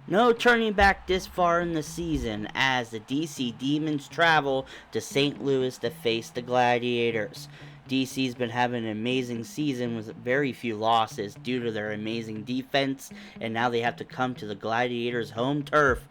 No turning back this far in the season as the DC Demons travel to St. Louis to face the Gladiators. DC's been having an amazing season with very few losses due to their amazing defense, and now they have to come to the Gladiators' home turf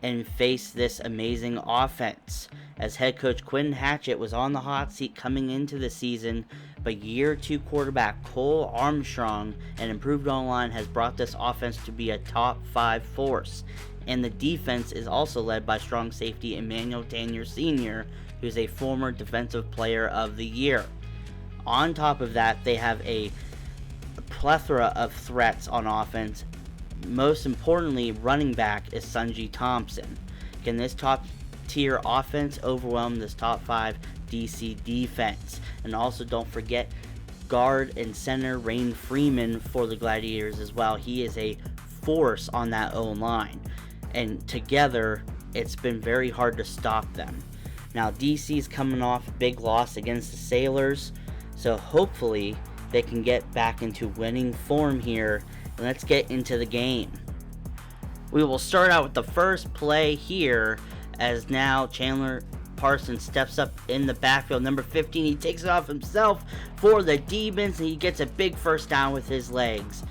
and face this amazing offense. As head coach Quinn Hatchett was on the hot seat coming into the season, but year 2 quarterback Cole Armstrong, an improved online, has brought this offense to be a top 5 force. And the defense is also led by strong safety Emmanuel Danier Sr., who's a former Defensive Player of the Year. On top of that, they have a plethora of threats on offense. Most importantly, running back is Sunji Thompson. Can this top tier offense overwhelm this top 5 DC defense? And also don't forget guard and center Rain Freeman for the Gladiators as well. He is a force on that O-line. And together, it's been very hard to stop them. Now, DC's coming off a big loss against the Sailors, so hopefully they can get back into winning form here. And let's get into the game. We will start out with the first play here, as now Chandler Parsons steps up in the backfield. Number 15, he takes it off himself for the Demons, and he gets a big first down with his legs,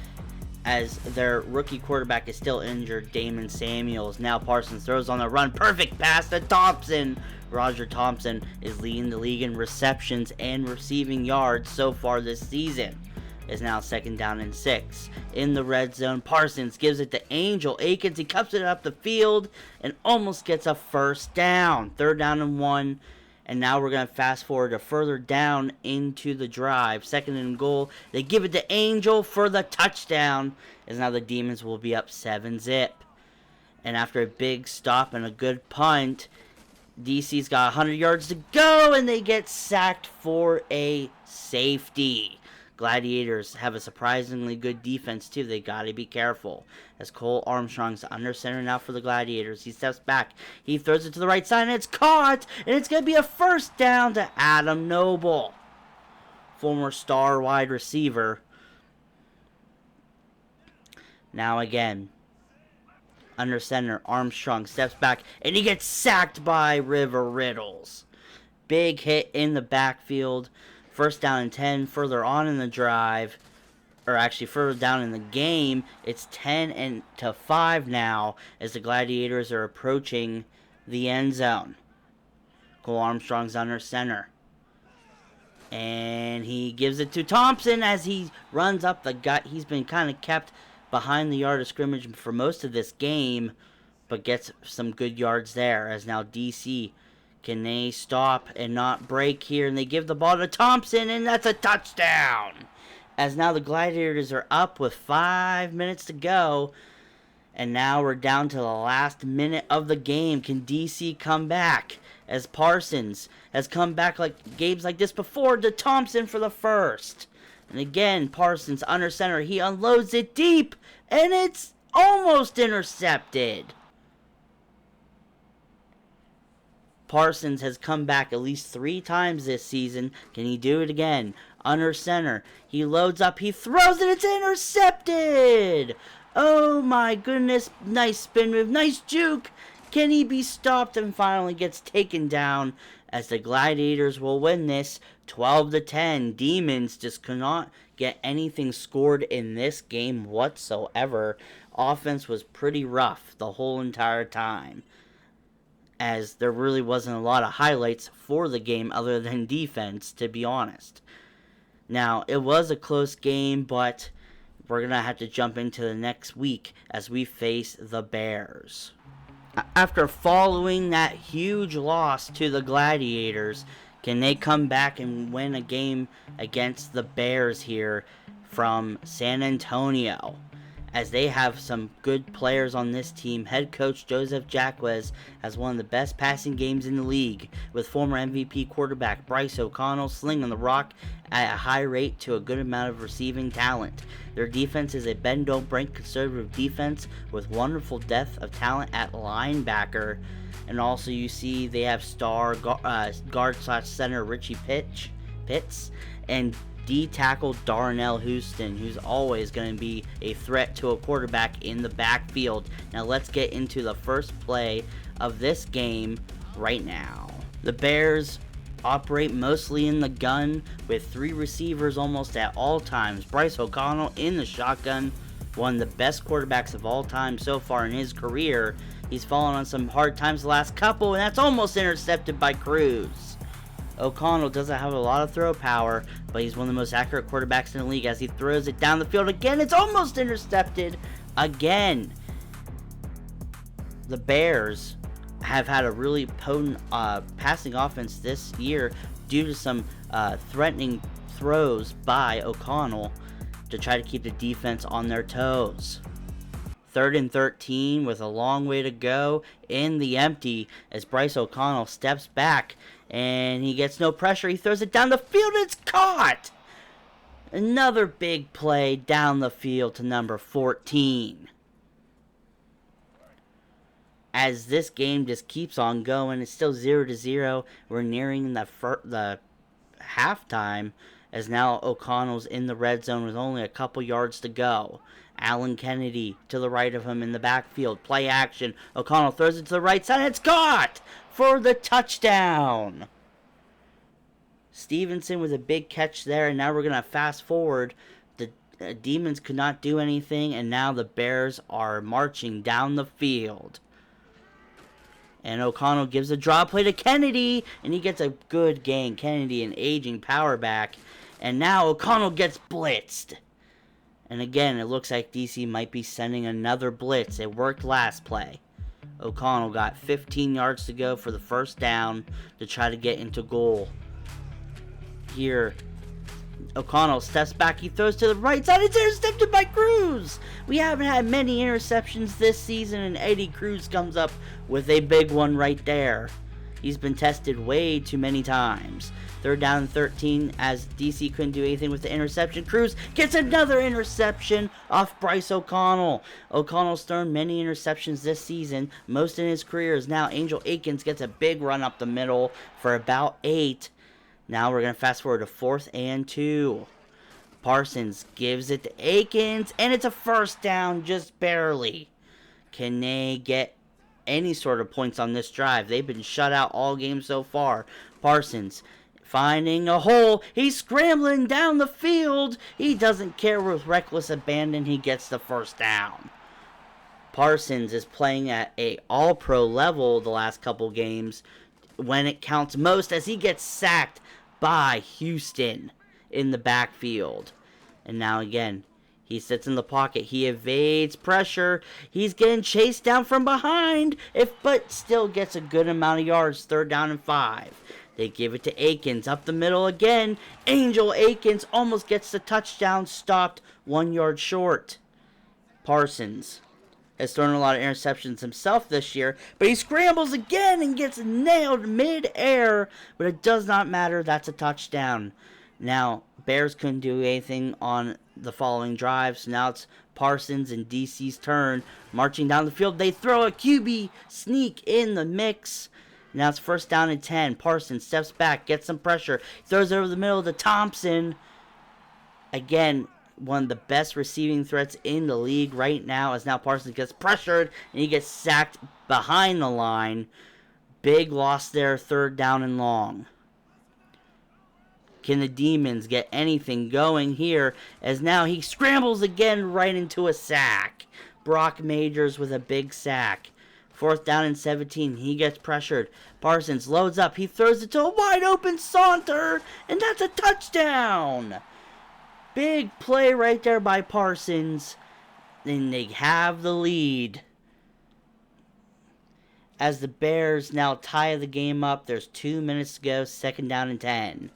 as their rookie quarterback is still injured, Damon Samuels. Now Parsons throws on the run. Perfect pass to Thompson. Roger Thompson is leading the league in receptions and receiving yards so far this season. Is now 2nd down and 6. In the red zone, Parsons gives it to Angel Akins. He cups it up the field and almost gets a first down. 3rd down and 1. And now we're going to fast forward to further down into the drive. 2nd and goal. They give it to Angel for the touchdown. As now the Demons will be up 7-zip. And after a big stop and a good punt, DC's got 100 yards to go, and they get sacked for a safety. Gladiators have a surprisingly good defense too. They gotta be careful. As Cole Armstrong's under center now for the Gladiators. He steps back. He throws it to the right side, and it's caught. And it's gonna be a first down to Adam Noble, former star wide receiver. Now again, under center, Armstrong steps back, and he gets sacked by River Riddles. Big hit in the backfield. 1st down and 10. Further on in the drive, or actually further down in the game, it's 10-5 now as the Gladiators are approaching the end zone. Cole Armstrong's under center, and he gives it to Thompson as he runs up the gut. He's been kind of kept behind the yard of scrimmage for most of this game, but gets some good yards there. As now DC, can they stop and not break here? And they give the ball to Thompson, and that's a touchdown. As now the Gladiators are up with 5 minutes to go. And now we're down to the last minute of the game. Can DC come back? As Parsons has come back like games like this before to Thompson for the first. And again, Parsons under center. He unloads it deep, and it's almost intercepted. Parsons has come back at least 3 times this season. Can he do it again? Under center. He loads up. He throws it. It's intercepted. Oh my goodness. Nice spin move. Nice juke. Can he be stopped? And finally gets taken down as the Gladiators will win this 12-10. Demons just could not get anything scored in this game whatsoever. Offense was pretty rough the whole entire time, as there really wasn't a lot of highlights for the game other than defense, to be honest. Now, it was a close game, but we're going to have to jump into the next week as we face the Bears. After following that huge loss to the Gladiators, can they come back and win a game against the Bears here from San Antonio? As they have some good players on this team. Head coach Joseph Jacquez has one of the best passing games in the league, with former MVP quarterback Bryce O'Connell slinging the rock at a high rate to a good amount of receiving talent. Their defense is a bend-don't-break conservative defense with wonderful depth of talent at linebacker. And also you see they have star guard/center Richie Pitts and D-tackle Darnell Houston, who's always going to be a threat to a quarterback in the backfield. Now let's get into the first play of this game right now. The Bears operate mostly in the gun with 3 receivers almost at all times. Bryce O'Connell in the shotgun, one of the best quarterbacks of all time so far in his career. He's fallen on some hard times the last couple, and that's almost intercepted by Cruz. O'Connell doesn't have a lot of throw power, but he's one of the most accurate quarterbacks in the league as he throws it down the field again. It's almost intercepted again. The Bears have had a really potent passing offense this year due to some threatening throws by O'Connell to try to keep the defense on their toes. 3rd and 13 with a long way to go in the empty as Bryce O'Connell steps back and he gets no pressure. He throws it down the field and it's caught. Another big play down the field to number 14. As this game just keeps on going, it's still 0-0. We're nearing the halftime as now O'Connell's in the red zone with only a couple yards to go. Allen Kennedy to the right of him in the backfield. Play action. O'Connell throws it to the right side. It's caught for the touchdown. Stevenson with a big catch there, and now we're going to fast forward. The Demons could not do anything, and now the Bears are marching down the field. And O'Connell gives a draw play to Kennedy, and he gets a good gain. Kennedy, an aging power back. And now O'Connell gets blitzed. And again, it looks like DC might be sending another blitz. It worked last play. O'Connell got 15 yards to go for the first down to try to get into goal. Here, O'Connell steps back. He throws to the right side. It's intercepted by Cruz. We haven't had many interceptions this season, and Eddie Cruz comes up with a big one right there. He's been tested way too many times. 3rd down and 13 as DC couldn't do anything with the interception. Cruz gets another interception off Bryce O'Connell. O'Connell's thrown many interceptions this season, most in his career. As now Angel Akins gets a big run up the middle for about 8. Now we're going to fast forward to 4th and 2. Parsons gives it to Akins, and it's a first down, just barely. Can they get any sort of points on this drive? They've been shut out all game so far. Parsons finding a hole. He's scrambling down the field. He doesn't care. With reckless abandon, he gets the first down. Parsons is playing at a all-pro level the last couple games when it counts most, as he gets sacked by Houston in the backfield. And now again, he sits in the pocket. He evades pressure. He's getting chased down from behind, but still gets a good amount of yards. 3rd down and 5. They give it to Akins up the middle again. Angel Akins almost gets the touchdown, stopped 1 yard short. Parsons has thrown a lot of interceptions himself this year, but he scrambles again and gets nailed mid-air, but it does not matter. That's a touchdown. Now, Bears couldn't do anything on the following drive, so now it's Parsons and DC's turn. Marching down the field, they throw a QB sneak in the mix. Now it's 1st down and 10. Parsons steps back, gets some pressure, throws it over the middle to Thompson. Again, one of the best receiving threats in the league right now, as now Parsons gets pressured and he gets sacked behind the line. Big loss there, 3rd down and long. Can the Demons get anything going here, as now he scrambles again right into a sack? Brock Majors with a big sack. 4th down and 17. He gets pressured. Parsons loads up. He throws it to a wide open Saunter, and that's a touchdown. Big play right there by Parsons. And they have the lead. As the Bears now tie the game up, there's 2 minutes to go. 2nd down and 10.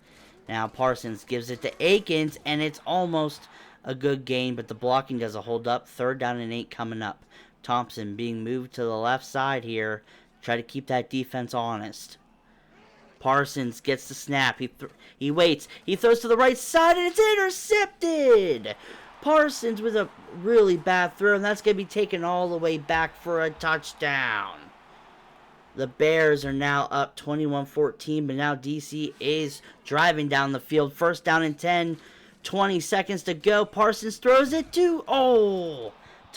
Now Parsons gives it to Akins, and it's almost a good gain, but the blocking doesn't hold up. 3rd down and 8 coming up. Thompson being moved to the left side here. Try to keep that defense honest. Parsons gets the snap. He waits. He throws to the right side, and it's intercepted. Parsons with a really bad throw, and that's going to be taken all the way back for a touchdown. The Bears are now up 21-14, but now DC is driving down the field. 1st down and 10. 20 seconds to go. Parsons throws it to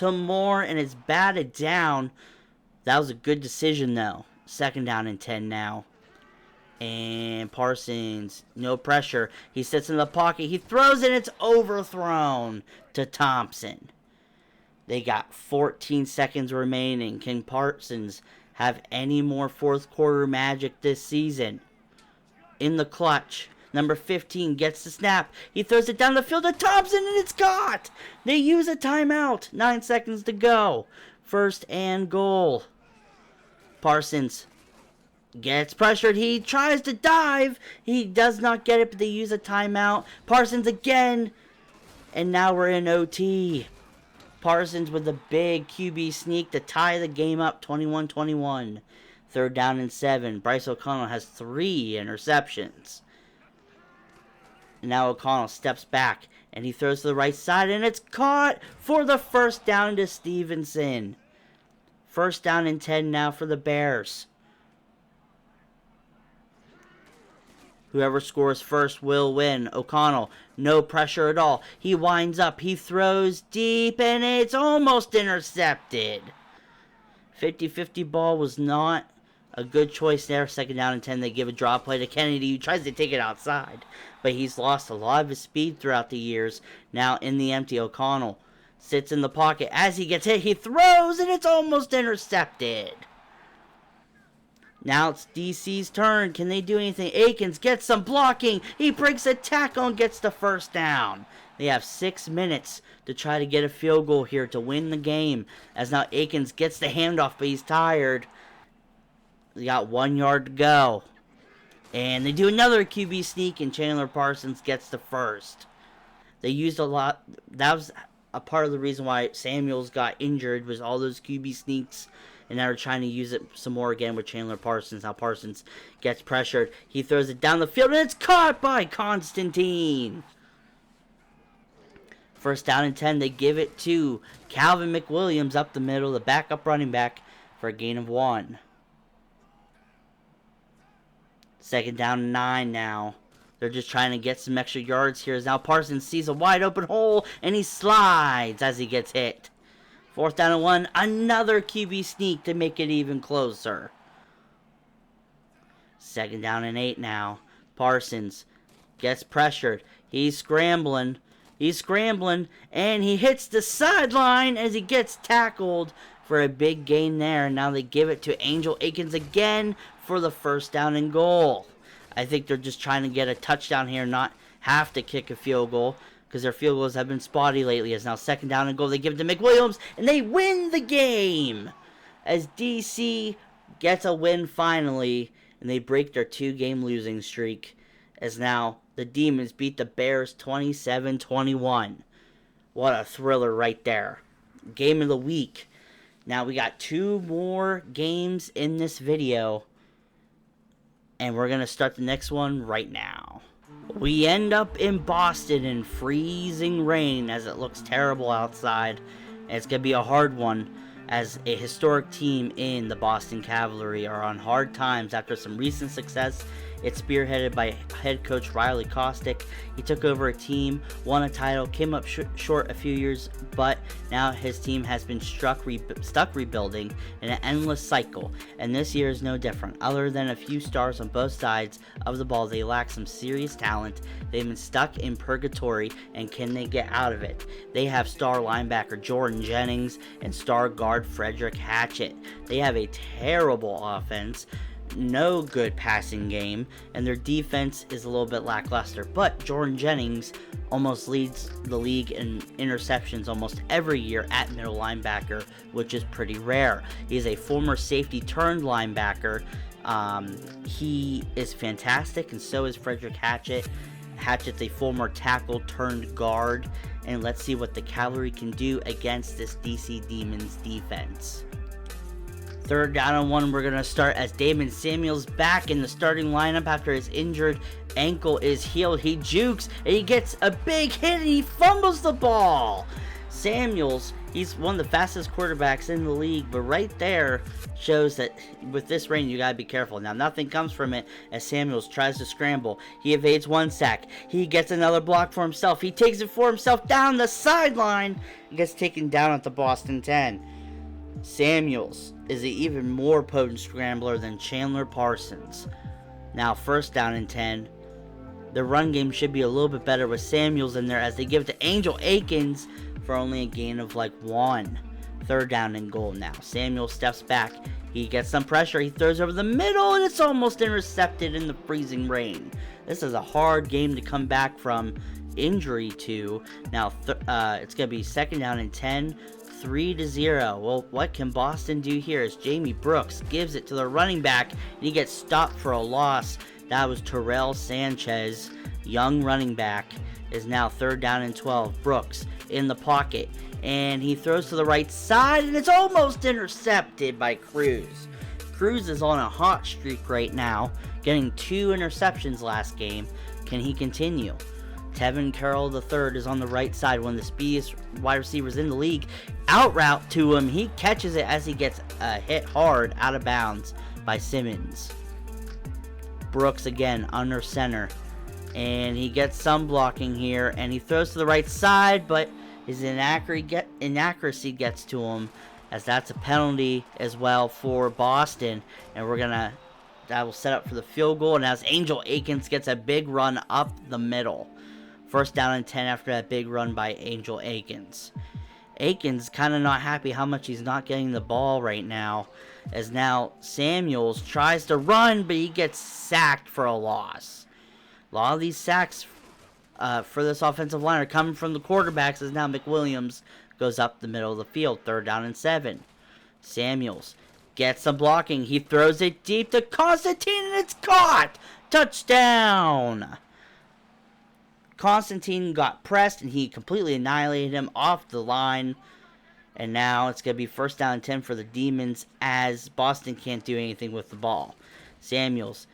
Moore, and it's batted down. That was a good decision, though. 2nd down and 10 now. And Parsons, no pressure. He sits in the pocket. He throws it. It's overthrown to Thompson. They got 14 seconds remaining. Can Parsons have any more fourth quarter magic this season? In the clutch, number 15 gets the snap. He throws it down the field to Thompson, and it's caught. They use a timeout. 9 seconds to go. 1st and goal. Parsons gets pressured. He tries to dive. He does not get it, but they use a timeout. Parsons again. And now we're in OT. Parsons with a big QB sneak to tie the game up 21-21. 3rd down and 7. Bryce O'Connell has 3 interceptions. Now O'Connell steps back and he throws to the right side, and it's caught for the 1st down to Stevenson. 1st down and 10 now for the Bears. Whoever scores first will win. O'Connell, no pressure at all. He winds up. He throws deep, and it's almost intercepted. 50-50 ball was not a good choice there. 2nd down and 10. They give a draw play to Kennedy, who tries to take it outside. But he's lost a lot of his speed throughout the years. Now in the empty, O'Connell sits in the pocket. As he gets hit, he throws, and it's almost intercepted. Now it's DC's turn. Can they do anything? Akins gets some blocking. He breaks a tackle and gets the 1st down. They have 6 minutes to try to get a field goal here to win the game. As now Akins gets the handoff, but he's tired. They got 1 yard to go. And they do another QB sneak, and Chandler Parsons gets the 1st. They used a lot. That was a part of the reason why Samuels got injured, was all those QB sneaks. And now we're trying to use it some more again with Chandler Parsons. Now Parsons gets pressured. He throws it down the field, and it's caught by Constantine. 1st down and 10. They give it to Calvin McWilliams up the middle, the backup running back, for a gain of 1. 2nd down and 9 now. They're just trying to get some extra yards here. As now Parsons sees a wide open hole, and he slides as he gets hit. 4th down and 1. Another QB sneak to make it even closer. 2nd down and 8 now. Parsons gets pressured. He's scrambling. And he hits the sideline as he gets tackled for a big gain there. And now they give it to Angel Akins again for the 1st down and goal. I think they're just trying to get a touchdown here, not have to kick a field goal, because their field goals have been spotty lately. As now 2nd down and goal, they give it to McWilliams, and they win the game as DC gets a win finally, and they break their 2-game losing streak, as now the Demons beat the Bears 27-21. What a thriller right there. Game of the week. Now we got 2 more games in this video, and we're going to start the next one right now. We end up in Boston in freezing rain as it looks terrible outside. And it's going to be a hard one as a historic team in the Boston Cavalry are on hard times after some recent success. It's spearheaded by head coach Riley Kostick. He took over a team, won a title, came up short a few years, but now his team has been stuck rebuilding in an endless cycle, and this year is no different. Other than a few stars on both sides of the ball, they lack some serious talent. They've been stuck in purgatory, and can they get out of it? They have star linebacker Jordan Jennings and star guard Frederick Hatchett. They have a terrible offense, no good passing game, and their defense is a little bit lackluster. But Jordan Jennings almost leads the league in interceptions almost every year at middle linebacker, which is pretty rare. He's a former safety turned linebacker. He is fantastic, and so is Frederick Hatchett. Hatchett's a former tackle turned guard, and let's see what the Cavalry can do against this DC Demons defense. 3rd down and 1, we're going to start as Damon Samuels back in the starting lineup after his injured ankle is healed. He jukes, and he gets a big hit, and he fumbles the ball. Samuels, he's one of the fastest quarterbacks in the league, but right there shows that with this rain, you gotta be careful. Now, nothing comes from it as Samuels tries to scramble. He evades one sack. He gets another block for himself. He takes it for himself down the sideline and gets taken down at the Boston 10. Samuels is an even more potent scrambler than Chandler Parsons. Now, first down and 10. The run game should be a little bit better with Samuels in there as they give it to Angel Akins for only a gain of like 1. Third down and goal now. Samuel steps back. He gets some pressure. He throws over the middle and it's almost intercepted in the freezing rain. This is a hard game to come back from injury to. Now it's going to be second down and 10. 3-0. Well, what can Boston do here as Jamie Brooks gives it to the running back and he gets stopped for a loss. That was Terrell Sanchez, young running back, is now third down and 12. Brooks in the pocket, and he throws to the right side, and it's almost intercepted by Cruz. Cruz is on a hot streak right now, getting 2 interceptions last game. Can he continue? Tevin Carroll III is on the right side, one of the speediest wide receivers in the league. Out route to him, he catches it as he gets hit hard out of bounds by Simmons. Brooks again under center, and he gets some blocking here, and he throws to the right side, but his inaccuracy gets to him, as that's a penalty as well for Boston, and that will set up for the field goal. And as Angel Akins gets a big run up the middle, first down and 10 after that big run by Angel Akins. Akins kind of not happy how much he's not getting the ball right now, as now Samuels tries to run, but he gets sacked for a loss. A lot of these sacks for this offensive line are coming from the quarterbacks, as now McWilliams goes up the middle of the field, third down and 7. Samuels gets some blocking. He throws it deep to Constantine, and it's caught! Touchdown! Constantine got pressed, and he completely annihilated him off the line. And now it's going to be first down and 10 for the Demons, as Boston can't do anything with the ball. Samuels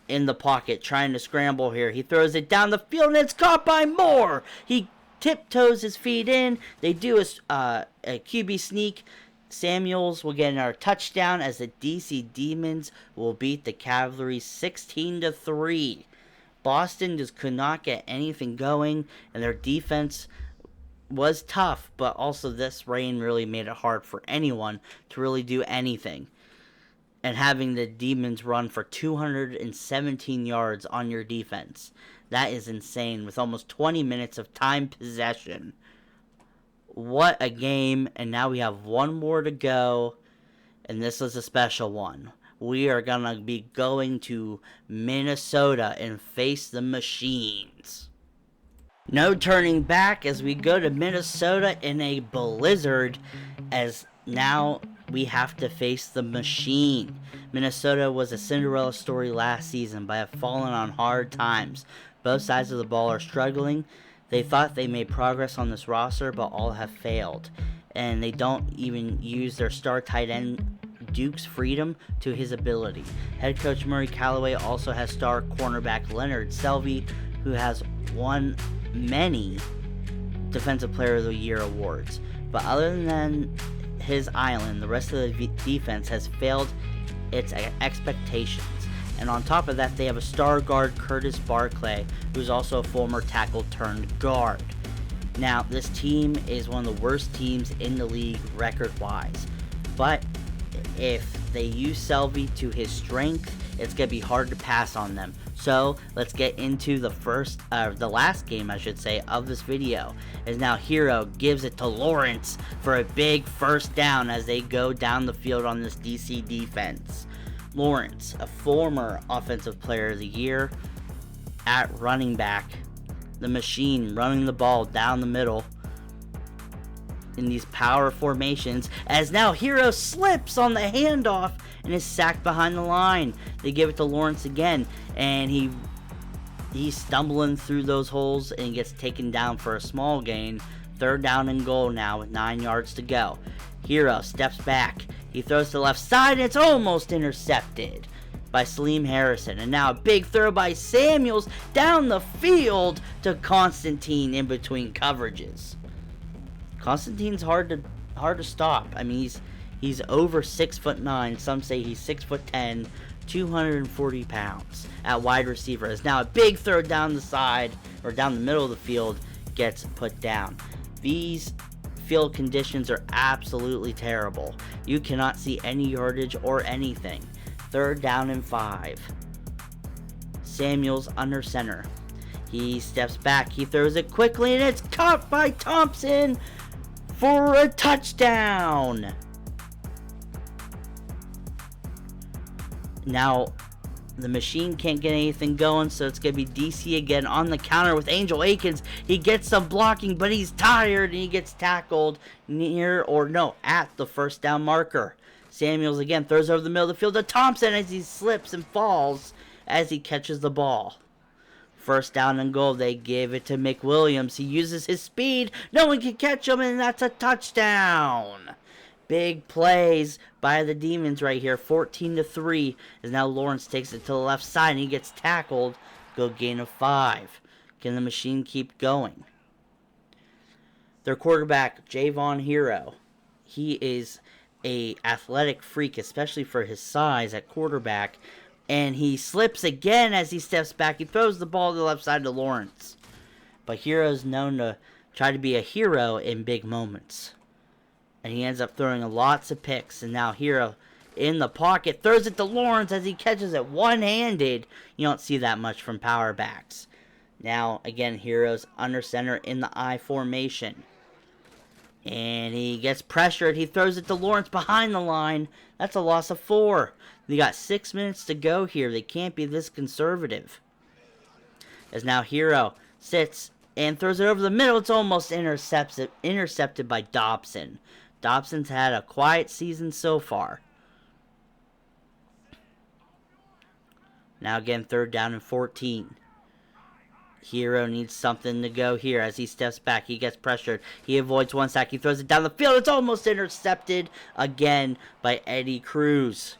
in the pocket trying to scramble here. He throws it down the field, and it's caught by Moore. He tiptoes his feet in. They do a QB sneak. Samuels will get another touchdown as the DC Demons will beat the Cavalry 16-3. Boston just could not get anything going, and their defense was tough, but also this rain really made it hard for anyone to really do anything. And having the Demons run for 217 yards on your defense, that is insane, with almost 20 minutes of time possession. What a game, and now we have one more to go, and this is a special one. We are going to be going to Minnesota and face the Machines. No turning back as we go to Minnesota in a blizzard, as now we have to face the Machine. Minnesota was a Cinderella story last season, but have fallen on hard times. Both sides of the ball are struggling. They thought they made progress on this roster, but all have failed. And they don't even use their star tight end Duke's freedom to his ability. Head coach Murray Callaway also has star cornerback Leonard Selvey, who has won many Defensive Player of the Year awards. But other than his island, the rest of the defense has failed its expectations. And on top of that, they have a star guard, Curtis Barclay, who's also a former tackle turned guard. Now, this team is one of the worst teams in the league record-wise. But if they use Selvey to his strength, it's going to be hard to pass on them. So let's get into the last game, I should say, of this video. As now Hero gives it to Lawrence for a big first down as they go down the field on this DC defense. Lawrence, a former Offensive Player of the Year at running back. The Machine running the ball down the middle in these power formations, as now Hero slips on the handoff and is sacked behind the line. They give it to Lawrence again, and he's stumbling through those holes and gets taken down for a small gain. Third down and goal now with 9 yards to go. Hero steps back. He throws to the left side, and it's almost intercepted by Salim Harrison. And now a big throw by Samuels down the field to Constantine in between coverages. Constantine's hard to stop. I mean, he's over 6'9". Some say he's 6'10", 240 pounds at wide receiver. As now a big throw down the side or down the middle of the field gets put down. These field conditions are absolutely terrible. You cannot see any yardage or anything. 3rd down and 5. Samuels under center. He steps back. He throws it quickly, and it's caught by Thompson for a touchdown. Now, the machine can't get anything going, so it's going to be DC again on the counter with Angel Akins. He gets some blocking, but he's tired, and he gets tackled at the 1st down marker. Samuels again throws over the middle of the field to Thompson as he slips and falls as he catches the ball. 1st down and goal. They give it to McWilliams. He uses his speed. No one can catch him, and that's a touchdown. Big plays by the Demons right here. 14-3. As now Lawrence takes it to the left side, and he gets tackled. Go gain of 5. Can the machine keep going? Their quarterback, Javon Hero. He is a athletic freak, especially for his size at quarterback. And he slips again as he steps back. He throws the ball to the left side to Lawrence. But Hero's known to try to be a hero in big moments. And he ends up throwing lots of picks. And now Hero in the pocket throws it to Lawrence as he catches it one-handed. You don't see that much from power backs. Now, again, Hero's under center in the I formation. And he gets pressured. He throws it to Lawrence behind the line. That's a loss of 4. They got 6 minutes to go here. They can't be this conservative. As now Hero sits and throws it over the middle. It's almost intercepted by Dobson. Dobson's had a quiet season so far. Now again, 3rd down and 14. Hero needs something to go here as he steps back. He gets pressured. He avoids one sack. He throws it down the field. It's almost intercepted again by Eddie Cruz.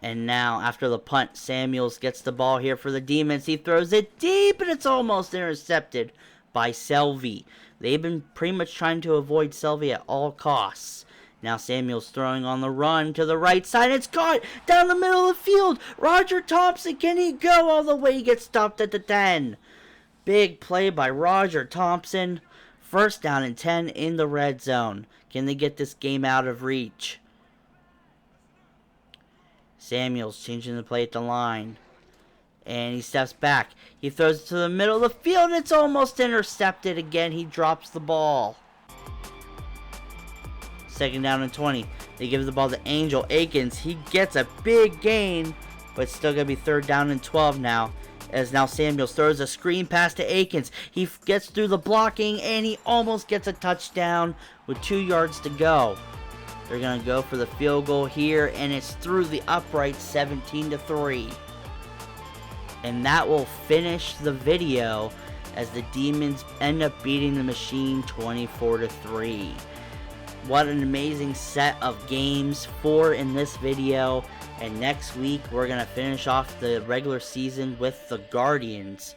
And now, after the punt, Samuels gets the ball here for the Demons. He throws it deep, and it's almost intercepted by Selvey. They've been pretty much trying to avoid Selvey at all costs. Now Samuels throwing on the run to the right side. It's caught down the middle of the field. Roger Thompson, can he go all the way? He gets stopped at the 10. Big play by Roger Thompson. 1st down and 10 in the red zone. Can they get this game out of reach? Samuels changing the play at the line. And he steps back. He throws it to the middle of the field. It's almost intercepted again. He drops the ball. 2nd down and 20. They give the ball to Angel Akins. He gets a big gain, but it's still going to be 3rd down and 12 now. As now Samuels throws a screen pass to Akins. He gets through the blocking, and he almost gets a touchdown with 2 yards to go. They're going to go for the field goal here, and it's through the upright, 17-3. And that will finish the video as the Demons end up beating the Machine 24-3. What an amazing set of games, 4 in this video. And next week, we're going to finish off the regular season with the Guardians.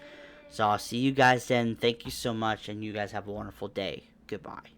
So I'll see you guys then. Thank you so much, and you guys have a wonderful day. Goodbye.